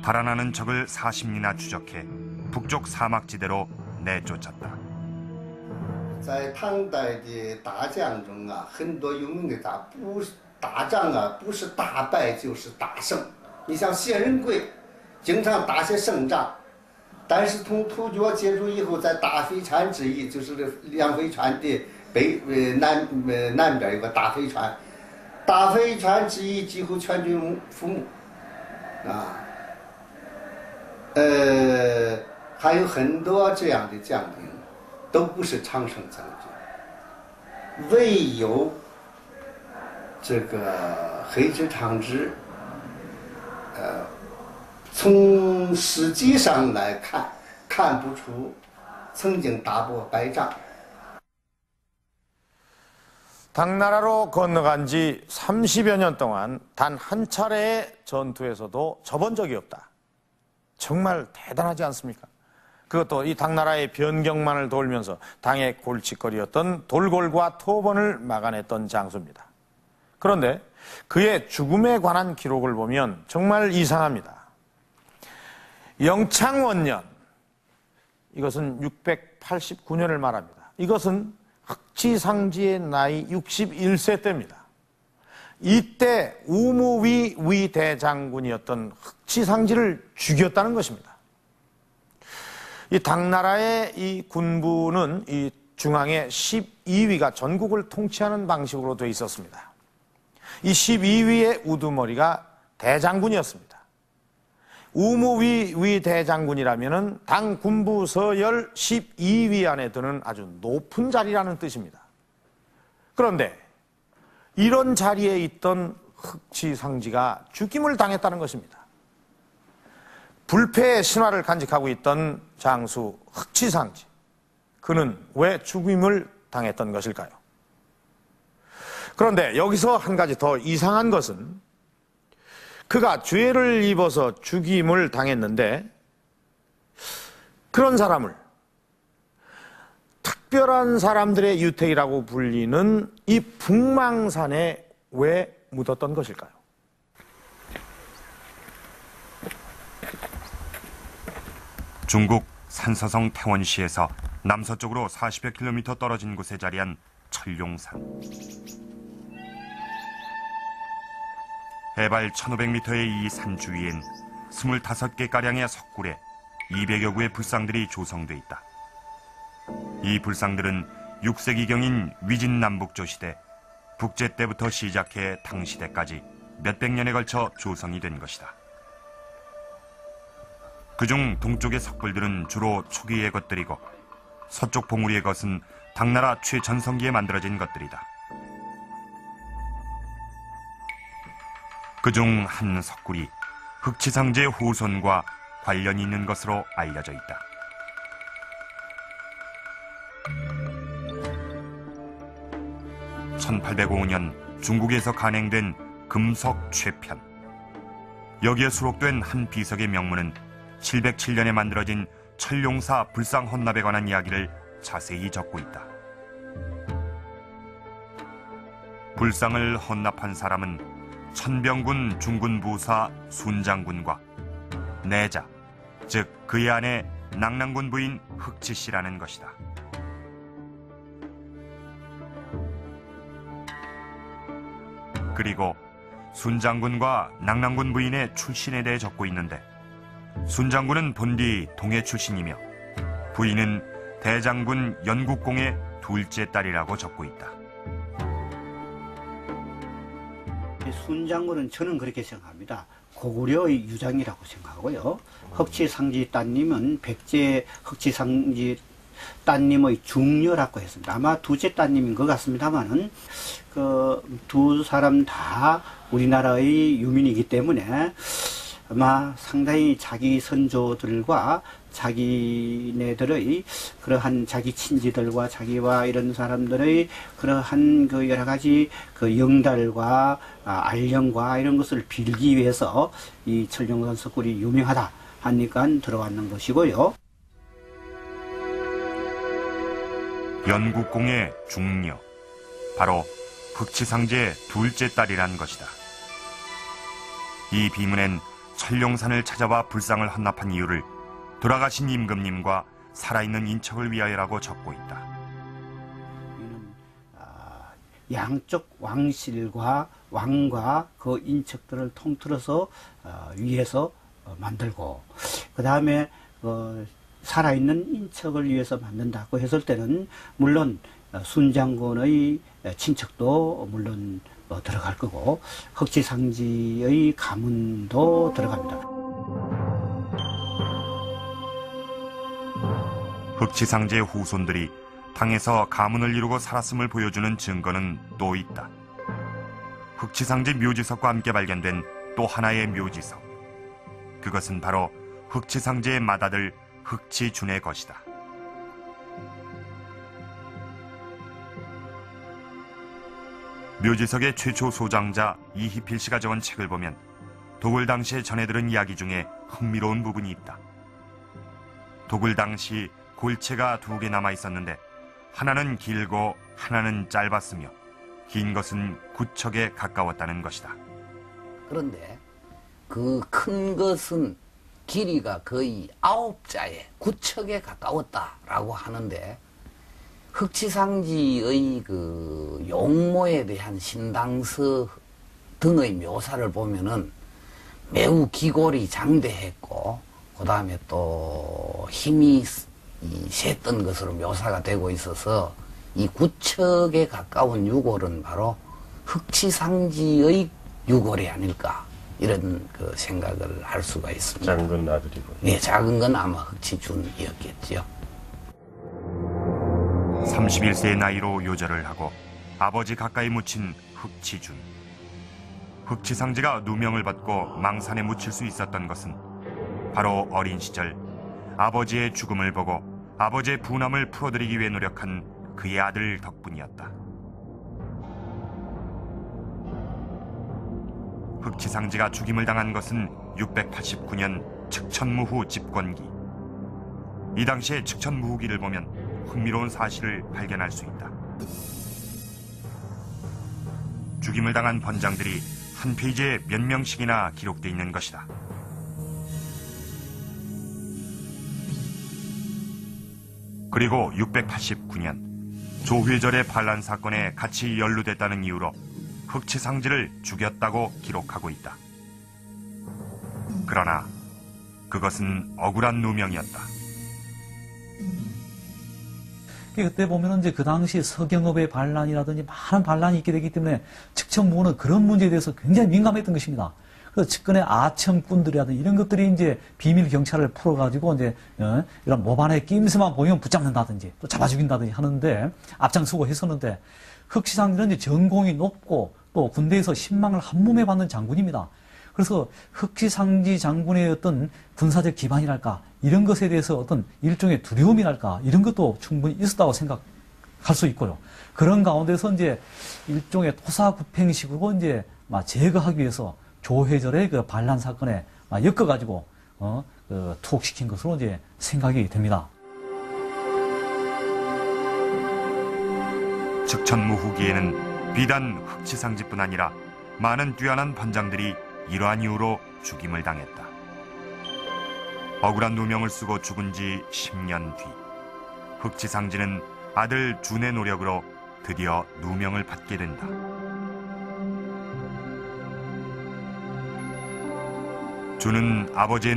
달아나는 적을 40리나 추적해 북쪽 사막지대로 내쫓았다. 在唐代的大将中啊，很多有名的打仗啊，不是大败就是大胜。你像谢仁贵，经常打些胜仗，但是同突厥接触以后，在大飞川之役，就是梁飞川的南边有个大飞川，大飞川之役几乎全军覆没，啊，还有很多这样的将领，都不是常胜将军，唯有这个黑之长直，从实际上来看，看不出曾经打过败仗。 당나라로 건너간 지 30여 년 동안 단 한 차례의 전투에서도 져본 적이 없다. 정말 대단하지 않습니까? 그것도 이 당나라의 변경만을 돌면서 당의 골칫거리였던 돌골과 토번을 막아냈던 장수입니다. 그런데 그의 죽음에 관한 기록을 보면 정말 이상합니다. 영창원년, 이것은 689년을 말합니다. 이것은 흑치상지의 나이 61세 때입니다. 이때 우무위 위대장군이었던 흑치상지를 죽였다는 것입니다. 이 당나라의 이 군부는 이 중앙에 12위가 전국을 통치하는 방식으로 되어 있었습니다. 이 12위의 우두머리가 대장군이었습니다. 우무위 위대장군이라면 당 군부 서열 12위 안에 드는 아주 높은 자리라는 뜻입니다. 그런데 이런 자리에 있던 흑치상지가 죽임을 당했다는 것입니다. 불패의 신화를 간직하고 있던 장수 흑치상지, 그는 왜 죽임을 당했던 것일까요? 그런데 여기서 한 가지 더 이상한 것은 그가 죄를 입어서 죽임을 당했는데 그런 사람을 특별한 사람들의 유택이라고 불리는 이 북망산에 왜 묻었던 것일까요? 중국 산서성 태원시에서 남서쪽으로 40여 킬로미터 떨어진 곳에 자리한 철룡산. 해발 1500m의 이 산 주위엔 25개가량의 석굴에 200여 구의 불상들이 조성돼 있다. 이 불상들은 6세기경인 위진남북조 시대, 북제 때부터 시작해 당시대까지 몇백 년에 걸쳐 조성이 된 것이다. 그중 동쪽의 석굴들은 주로 초기의 것들이고 서쪽 봉우리의 것은 당나라 최전성기에 만들어진 것들이다. 그중 한 석굴이 흑치상제의 후손과 관련이 있는 것으로 알려져 있다. (1805년) 중국에서 간행된 금석 최편. 여기에 수록된 한 비석의 명문은 707년에 만들어진 철룡사 불상 헌납에 관한 이야기를 자세히 적고 있다. 불상을 헌납한 사람은 천병군 중군 부사 순장군과 내자, 즉 그의 아내 낭랑군 부인 흑치씨라는 것이다. 그리고 순장군과 낭랑군 부인의 출신에 대해 적고 있는데 순장군은 본디 동해 출신이며 부인은 대장군 연국공의 둘째 딸이라고 적고 있다. 순장군은 저는 그렇게 생각합니다. 고구려의 유장이라고 생각하고요. 흑치상지 따님은 백제 흑치상지 따님의 중녀라고 했습니다. 아마 둘째 따님인 것 같습니다만은 그 두 사람 다 우리나라의 유민이기 때문에 아마 상당히 자기 선조들과 자기네들의 그러한 자기 친지들과 자기와 이런 사람들의 그러한 그 여러 가지 그 영달과 알령과 이런 것을 빌기 위해서 이 철룡산 석굴이 유명하다 하니까 들어왔는 것이고요. 연국공의 중녀, 바로 흑치상제의 둘째 딸이란 것이다. 이 비문엔 천룡산을 찾아와 불상을 헌납한 이유를 돌아가신 임금님과 살아있는 인척을 위하여라고 적고 있다. 이는 양쪽 왕실과 왕과 그 인척들을 통틀어서 위해서 만들고, 그 다음에 살아있는 인척을 위해서 만든다고 했을 때는 물론 순장군의 친척도 물론 들어갈 거고, 흑지상지의 가문도 들어갑니다. 흑지상제의 후손들이 당에서 가문을 이루고 살았음을 보여주는 증거는 또 있다. 흑지상제 묘지석과 함께 발견된 또 하나의 묘지석. 그것은 바로 흑지상제의 맏아들 흑지준의 것이다. 묘지석의 최초 소장자 이희필 씨가 적은 책을 보면 도굴 당시에 전해들은 이야기 중에 흥미로운 부분이 있다. 도굴 당시 골채가 2개 남아 있었는데 하나는 길고 하나는 짧았으며 긴 것은 9척에 가까웠다는 것이다. 그런데 그 큰 것은 길이가 거의 9자에 9척에 가까웠다라고 하는데, 흑지상지의 그 용모에 대한 신당서 등의 묘사를 보면은 매우 기골이 장대했고, 그 다음에 또 힘이 셌던 것으로 묘사가 되고 있어서 이 9척에 가까운 유골은 바로 흑지상지의 유골이 아닐까, 이런 그 생각을 할 수가 있습니다. 작은 아들이고. 네, 작은 건 아마 흑지준이었겠죠. 31세의 나이로 요절을 하고 아버지 가까이 묻힌 흑지준. 흑지상제가 누명을 받고 망산에 묻힐 수 있었던 것은 바로 어린 시절 아버지의 죽음을 보고 아버지의 분함을 풀어드리기 위해 노력한 그의 아들 덕분이었다. 흑지상제가 죽임을 당한 것은 689년 측천무후 집권기. 이 당시의 측천무후기를 보면 흥미로운 사실을 발견할 수 있다. 죽임을 당한 번장들이 한 페이지에 몇 명씩이나 기록되어 있는 것이다. 그리고 689년 조회절의 반란 사건에 같이 연루됐다는 이유로 흑지상제를 죽였다고 기록하고 있다. 그러나 그것은 억울한 누명이었다. 그때 보면은 이제 그 당시 서경업의 반란이라든지 많은 반란이 있게 되기 때문에 측천무후는 그런 문제에 대해서 굉장히 민감했던 것입니다. 그래서 측근의 아첨꾼들이라든지 이런 것들이 이제 비밀 경찰을 풀어가지고 이제 이런 모반의 낌새만 보이면 붙잡는다든지 또 잡아 죽인다든지 하는데 앞장서고 했었는데, 흑지상제는 이제 전공이 높고 또 군대에서 신망을 한 몸에 받는 장군입니다. 그래서 흑지상지 장군의 어떤 군사적 기반이랄까 이런 것에 대해서 어떤 일종의 두려움이랄까 이런 것도 충분히 있었다고 생각할 수 있고요. 그런 가운데서 이제 일종의 토사구팽식으로 이제 제거하기 위해서 조회절의 그 반란 사건에 엮어가지고 투옥시킨 것으로 이제 생각이 됩니다. 측천무후기에는 비단 흑지상제뿐 아니라 많은 뛰어난 번장들이 이러한 이유로 죽임을 당했다. 억울한 누명을 쓰고 죽은 지 10년 뒤, 흑지상제는 아들 준의 노력으로 드디어 누명을 받게 된다. 준은 아버지의